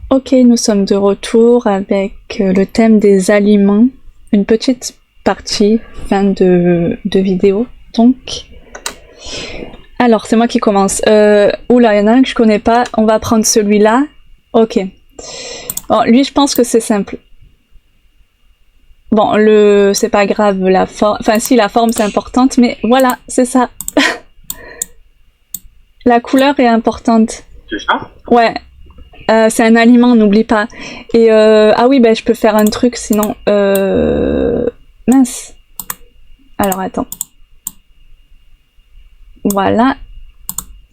Speaker 1: Ok, nous sommes de retour avec le thème des aliments. Une petite partie, fin de vidéo. Donc, alors c'est moi qui commence. Oula, il y en a un que je connais pas. On va prendre celui-là. Ok. Bon, lui, je pense que c'est simple. Bon, c'est pas grave, la forme. Enfin, si, la forme c'est importante, mais voilà, c'est ça. La couleur est importante.
Speaker 2: C'est ça?
Speaker 1: Ouais. C'est un aliment, n'oublie pas. Et ah oui, ben je peux faire un truc, sinon. Mince. Alors attends. Voilà.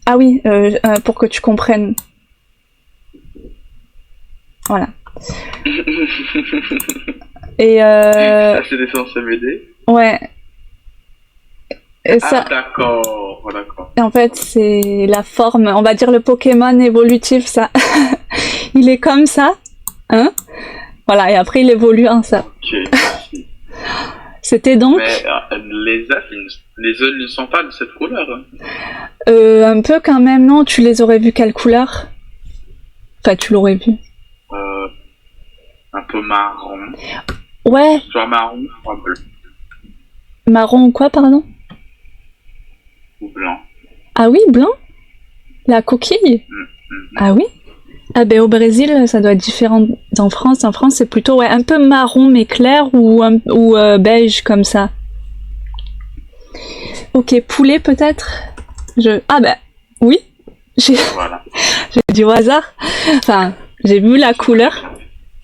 Speaker 1: Ah oui, pour que tu comprennes. Voilà. Et
Speaker 2: Ça, c'était censé m'aider.
Speaker 1: ouais. Et ça,
Speaker 2: Ah, d'accord, d'accord.
Speaker 1: en fait, c'est la forme, on va dire le Pokémon évolutif, ça. Il est comme ça, hein? Voilà, et après il évolue en ça.
Speaker 2: Ok, merci.
Speaker 1: C'était donc
Speaker 2: Mais les œufs ne sont pas de cette couleur. Hein.
Speaker 1: un peu quand même, non? Tu les aurais vus quelle couleur? Enfin, tu l'aurais vu.
Speaker 2: Un peu marron.
Speaker 1: Ouais,
Speaker 2: Soit marron, soit bleu.
Speaker 1: marron ou quoi, pardon?
Speaker 2: Ou blanc.
Speaker 1: Ah oui, blanc? La coquille? Ah oui? Ah ben au Brésil, ça doit être différent d'en France. En France, c'est plutôt ouais, un peu marron mais clair ou beige comme ça. Ok, poulet peut-être? Ah ben oui, j'ai
Speaker 2: Voilà.
Speaker 1: j'ai dit au hasard. Enfin, j'ai vu la couleur.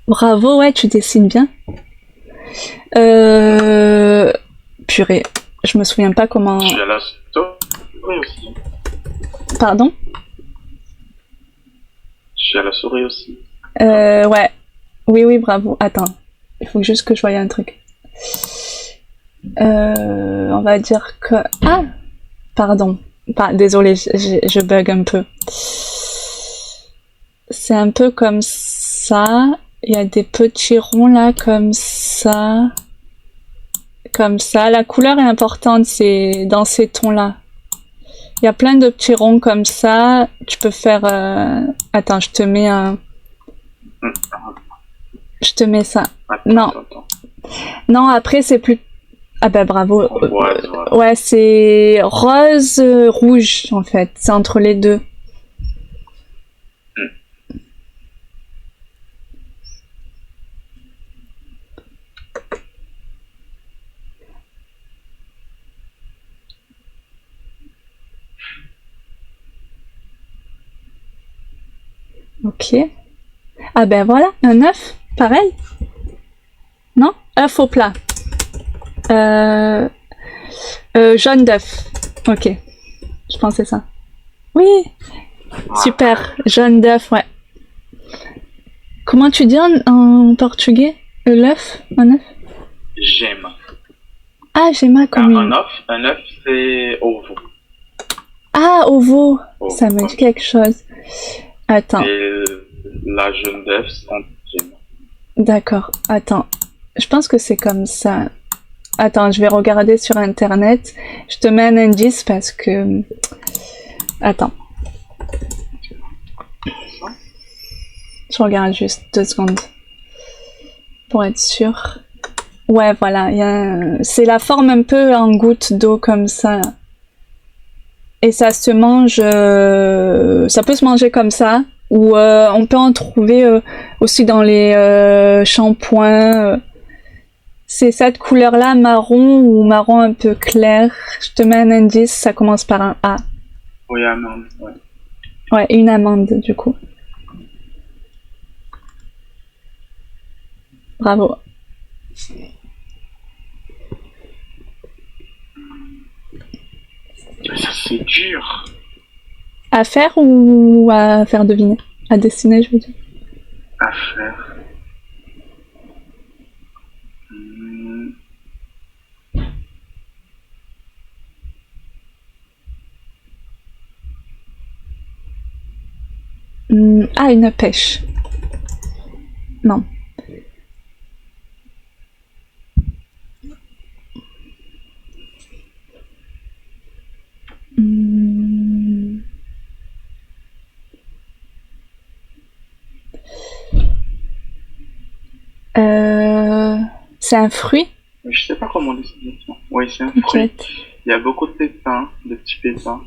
Speaker 1: Bravo, ouais, tu dessines bien. Purée, je me souviens pas comment.
Speaker 2: Je suis à la souris aussi.
Speaker 1: Pardon?
Speaker 2: Je suis à la souris aussi.
Speaker 1: Ouais. Oui, oui, bravo. Attends. Il faut juste que je voie un truc. On va dire que... Ah! Pardon. Désolée, je bug un peu. C'est un peu comme ça. Il y a des petits ronds là, comme ça. Comme ça. La couleur est importante, c'est dans ces tons-là. Il y a plein de petits ronds comme ça. Tu peux faire... Attends, je te mets un... Je te mets ça.
Speaker 2: Attends,
Speaker 1: Non.
Speaker 2: attends.
Speaker 1: Non, après c'est plus... Ah ben bravo.
Speaker 2: Framboise, voilà.
Speaker 1: Ouais, c'est rose, rouge en fait. C'est entre les deux. Ok. Ah ben voilà, un œuf, pareil. Non? Œuf au plat. Jaune d'œuf. Ok. Je pensais ça. Oui,
Speaker 2: Voilà.
Speaker 1: super. Jaune d'œuf, ouais. Comment tu dis en portugais? L'œuf? Un œuf?
Speaker 2: J'aime.
Speaker 1: Ah, gema comme une...
Speaker 2: Un œuf, c'est ovo.
Speaker 1: Ah, ovo.
Speaker 2: Ovo.
Speaker 1: Ça me dit quelque chose. Attends.
Speaker 2: Et la jaune d'œuf, c'est j'aime.
Speaker 1: D'accord, attends. Je pense que c'est comme ça. Attends, je vais regarder sur internet. Je te mets un indice parce que... Attends. Je regarde juste 2 secondes. Pour être sûr. Ouais, voilà. C'est la forme un peu en goutte d'eau comme ça. Et ça se mange... Ça peut se manger comme ça. Ou on peut en trouver aussi dans les shampoings. C'est cette couleur-là, marron ou marron un peu clair. Je te mets un indice, ça commence par un A.
Speaker 2: Oui, amande, ouais.
Speaker 1: Ouais, une amande du coup. Bravo.
Speaker 2: Ça, c'est dur.
Speaker 1: À faire ou à faire deviner? À dessiner, je veux dire.
Speaker 2: À faire. Hmm,
Speaker 1: Ah, une pêche. Non. Hmm. C'est un fruit?
Speaker 2: Je sais pas comment décider ça. Oui, c'est un
Speaker 1: Ok.
Speaker 2: fruit. Il y a beaucoup de pépins, de petits pépins.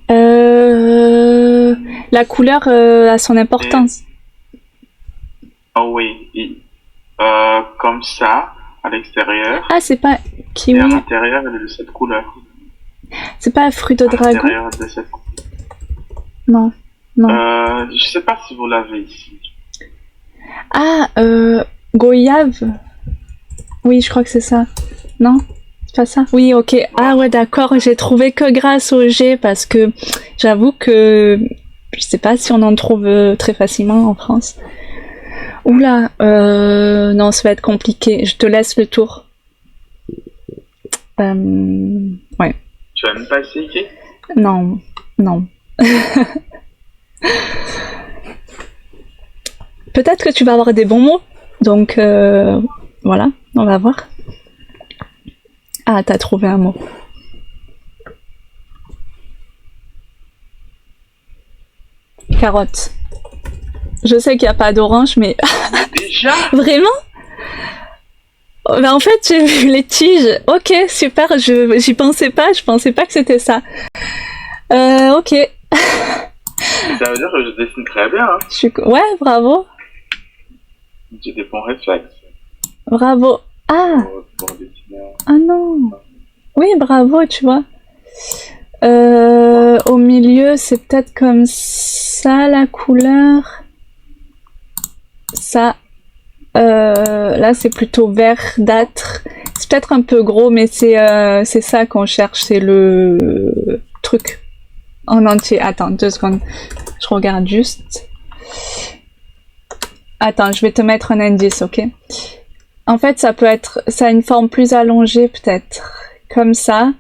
Speaker 1: La couleur a son importance.
Speaker 2: Oh oui, comme ça, à l'extérieur,
Speaker 1: Ah, c'est pas
Speaker 2: et à
Speaker 1: kiwi.
Speaker 2: l'intérieur, elle est de cette couleur.
Speaker 1: C'est pas un fruit de
Speaker 2: À
Speaker 1: dragon?
Speaker 2: l'intérieur de cette couleur.
Speaker 1: Non. Non.
Speaker 2: Je sais pas si vous l'avez ici.
Speaker 1: Ah, goyave. Oui, je crois que c'est ça. Non? C'est pas ça? Oui, ok. Ah ouais, d'accord. J'ai trouvé que grâce au G parce que j'avoue que je sais pas si on en trouve très facilement en France. Oula, non, ça va être compliqué. Je te laisse le tour. Ouais.
Speaker 2: Tu vas même pas essayer?
Speaker 1: Non, non. Peut-être que tu vas avoir des bons mots. Donc, voilà, on va voir. Ah, t'as trouvé un mot. Carotte. Je sais qu'il n'y a pas d'orange, mais
Speaker 2: Déjà?
Speaker 1: vraiment? Ben en fait, j'ai vu les tiges. Ok, super. J'y pensais pas. Je pensais pas que c'était ça. Ok.
Speaker 2: Ça veut dire que je dessine très bien, hein.
Speaker 1: Ouais, bravo.
Speaker 2: J'ai des bons réflexes
Speaker 1: Bravo. Ah,
Speaker 2: pour dessiner.
Speaker 1: ah non. Oui, bravo, tu vois. Au milieu, c'est peut-être comme ça la couleur. Ça. Là, c'est plutôt verdâtre. C'est peut-être un peu gros, mais c'est ça qu'on cherche. C'est le truc en entier. Attends, 2 secondes. Je regarde juste. Attends, je vais te mettre un indice, ok? En fait, ça peut être... Ça a une forme plus allongée, peut-être. Comme ça.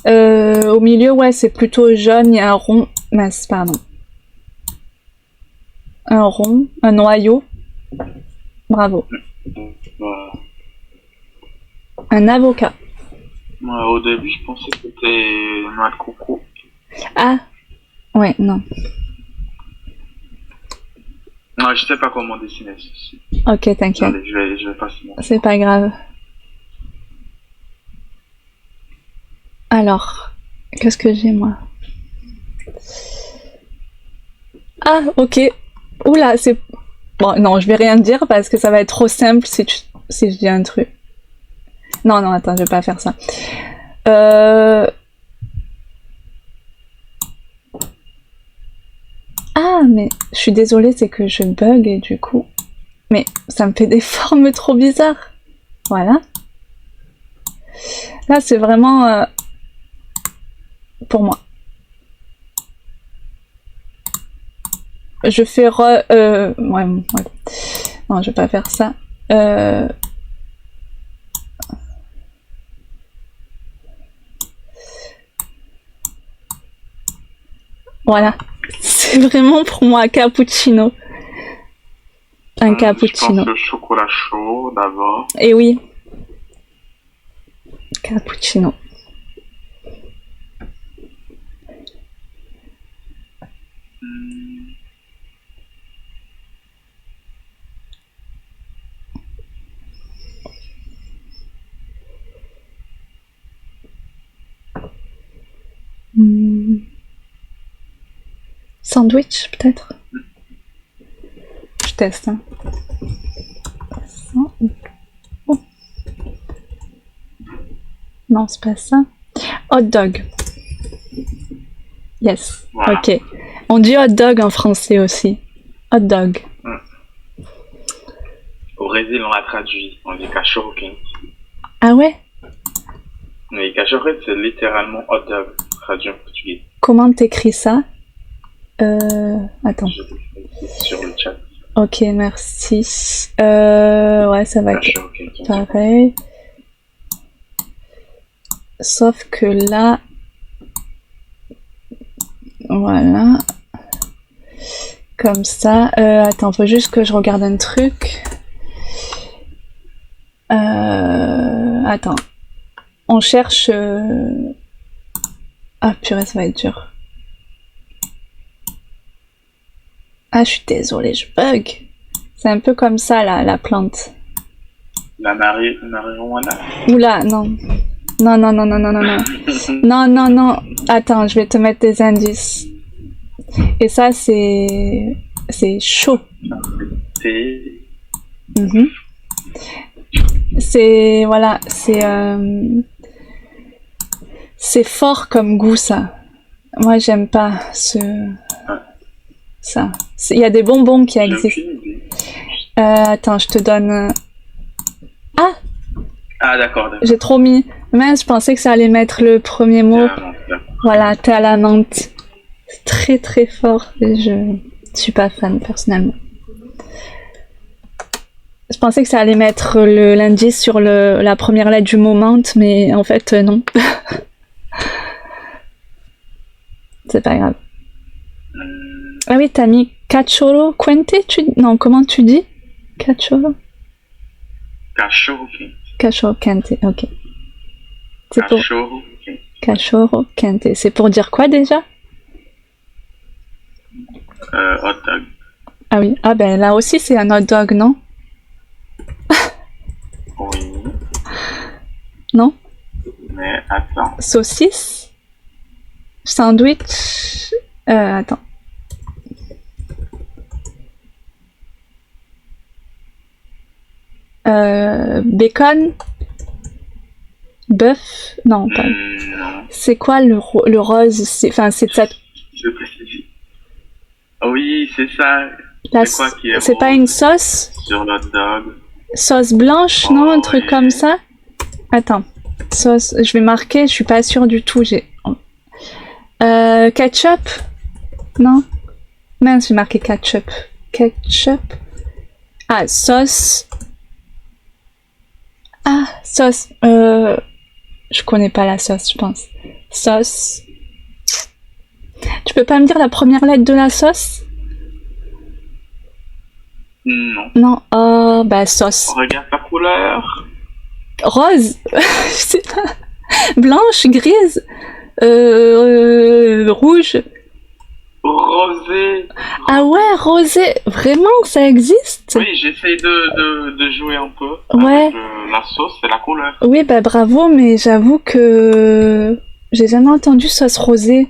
Speaker 1: Au milieu, ouais, c'est plutôt jaune. Il y a un rond... Mince, pardon. Un rond, un noyau. Bravo.
Speaker 2: Voilà.
Speaker 1: Un avocat.
Speaker 2: Moi, au début, je pensais que c'était noix de coco.
Speaker 1: Ah, ouais, non.
Speaker 2: Non, je sais pas comment dessiner ceci.
Speaker 1: Ok, t'inquiète.
Speaker 2: Allez, je vais passer mon.
Speaker 1: C'est pas grave. Alors, qu'est-ce que j'ai, moi? Ah, ok. Oula, c'est... Bon, non, je vais rien dire parce que ça va être trop simple si je dis un truc. Non, non, attends, je vais pas faire ça. Ah, mais je suis désolée, c'est que je bug et du coup... Mais ça me fait des formes trop bizarres. Voilà. Là, c'est vraiment... pour moi. Je fais ouais. Non, je vais pas faire ça. Voilà. C'est vraiment pour moi cappuccino. Un cappuccino.
Speaker 2: Je pense au chocolat chaud d'abord.
Speaker 1: Et oui. Cappuccino. Sandwich, peut-être. Je teste. Hein. Oh. Non, c'est pas ça. Hot dog. Yes.
Speaker 2: Voilà.
Speaker 1: Ok. On dit hot dog en français aussi. Hot dog.
Speaker 2: Au Brésil, on l'a traduit. On dit cachorro quente.
Speaker 1: Ah ouais?
Speaker 2: Mais cachorro, c'est littéralement hot dog, traduit en portugais.
Speaker 1: Comment t'écris ça? Attends.
Speaker 2: Je vais ici sur le chat.
Speaker 1: Ok, merci. Ouais, ça va être
Speaker 2: Cachorro quente.
Speaker 1: pareil. Sauf que là... Voilà. Comme ça. Attends, faut juste que je regarde un truc. Attends. On cherche... Ah purée, ça va être dur. Ah, je suis désolée, je bug. C'est un peu comme ça, là, la plante.
Speaker 2: La marijuana.
Speaker 1: Oula, non. Non, non, non, non, non, non, non. Non, non, non. Attends, je vais te mettre des indices. Et ça, c'est chaud.
Speaker 2: C'est...
Speaker 1: Mhm. C'est... Voilà, c'est fort comme goût, ça. Moi, j'aime pas ça. Il y a des bonbons qui
Speaker 2: J'ai
Speaker 1: existent.
Speaker 2: aucune idée.
Speaker 1: Attends, je te donne... Ah,
Speaker 2: Ah, d'accord, d'accord.
Speaker 1: j'ai trop mis... Mince, je pensais que ça allait mettre le premier mot.
Speaker 2: Ah, non, d'accord.
Speaker 1: Voilà, t'es à la menthe. C'est très très fort et je suis pas fan personnellement. Je pensais que ça allait mettre l'indice sur la première lettre du mot menthe, mais en fait non. C'est pas grave. Ah oui, t'as mis cachorro quente, non, comment tu dis? Cachorro?
Speaker 2: Cachorro quente.
Speaker 1: Cachorro quente, ok. C'est pour
Speaker 2: Cachorro quente.
Speaker 1: cachorro quente. C'est pour dire quoi déjà?
Speaker 2: Hot dog.
Speaker 1: Ah oui, ah ben là aussi c'est un hot dog, non?
Speaker 2: Oui.
Speaker 1: Non?
Speaker 2: Mais attends.
Speaker 1: Saucisse? Sandwich? Attends. Bacon? Bœuf? Non, pas.
Speaker 2: Non.
Speaker 1: C'est quoi le rose? Enfin, c'est de ça.
Speaker 2: Je précise. Oui, c'est ça.
Speaker 1: La
Speaker 2: C'est quoi qui est
Speaker 1: c'est pas
Speaker 2: rose
Speaker 1: une sauce?
Speaker 2: sur le hot dog?
Speaker 1: Sauce blanche, non? Un truc
Speaker 2: oui.
Speaker 1: comme ça? Attends. Sauce, je vais marquer, je suis pas sûre du tout. Ketchup? Non? Mince, j'ai marqué ketchup. Ketchup? Ah, sauce. Ah, sauce. Je connais pas la sauce, je pense. Sauce. Tu peux pas me dire la première lettre de la sauce?
Speaker 2: Non.
Speaker 1: Non. Oh, bah sauce.
Speaker 2: Regarde la couleur.
Speaker 1: Rose? Je sais pas. Blanche, grise, rouge.
Speaker 2: Rosé.
Speaker 1: Ah ouais, rosé. Vraiment, ça existe?
Speaker 2: Oui, j'essaye de jouer un peu
Speaker 1: Ouais.
Speaker 2: avec la sauce et la couleur.
Speaker 1: Oui, bah bravo, mais j'avoue que j'ai jamais entendu sauce rosée.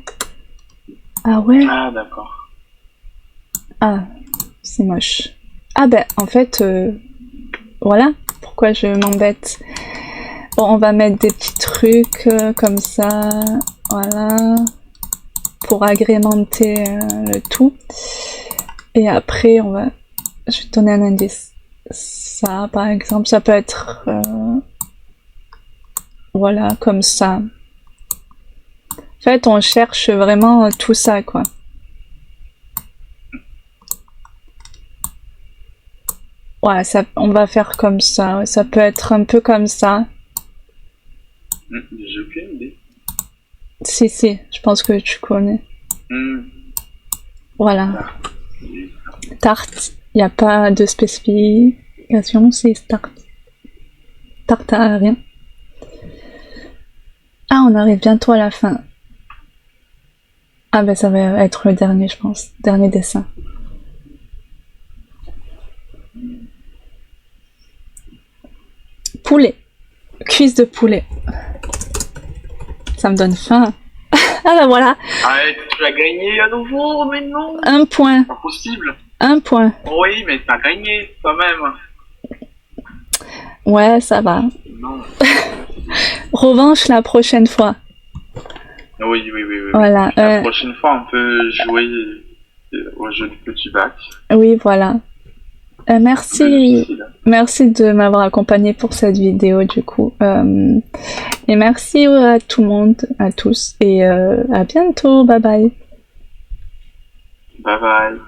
Speaker 1: Ah ouais?
Speaker 2: Ah, d'accord.
Speaker 1: Ah, c'est moche. Ah ben, en fait, voilà pourquoi je m'embête. Bon, on va mettre des petits trucs comme ça, voilà, pour agrémenter le tout. Et après, je vais te donner un indice. Ça, par exemple, ça peut être, voilà, comme ça. En fait, on cherche vraiment tout ça, quoi. Ouais, on va faire comme ça. Ça peut être un peu comme ça.
Speaker 2: J'ai aucune idée.
Speaker 1: Si, je pense que tu connais. Voilà. Tarte, il n'y a pas de spécification, c'est tarte. Tarte à rien. Ah, on arrive bientôt à la fin. Ah ben ça va être le dernier, je pense. Dernier dessin. Poulet. Cuisse de poulet. Ça me donne faim. Ah ben voilà.
Speaker 2: Arrête, tu as gagné à nouveau, mais non.
Speaker 1: 1 point.
Speaker 2: Pas possible.
Speaker 1: 1 point.
Speaker 2: Oui, mais t'as gagné quand même.
Speaker 1: Ouais, ça va.
Speaker 2: Non.
Speaker 1: revanche la prochaine fois.
Speaker 2: Oui.
Speaker 1: Voilà.
Speaker 2: La prochaine fois, on peut jouer au jeu du petit bac.
Speaker 1: Oui, voilà. Merci de m'avoir accompagné pour cette vidéo du coup. Et merci à tout le monde, à tous, et à bientôt. Bye bye.
Speaker 2: Bye bye.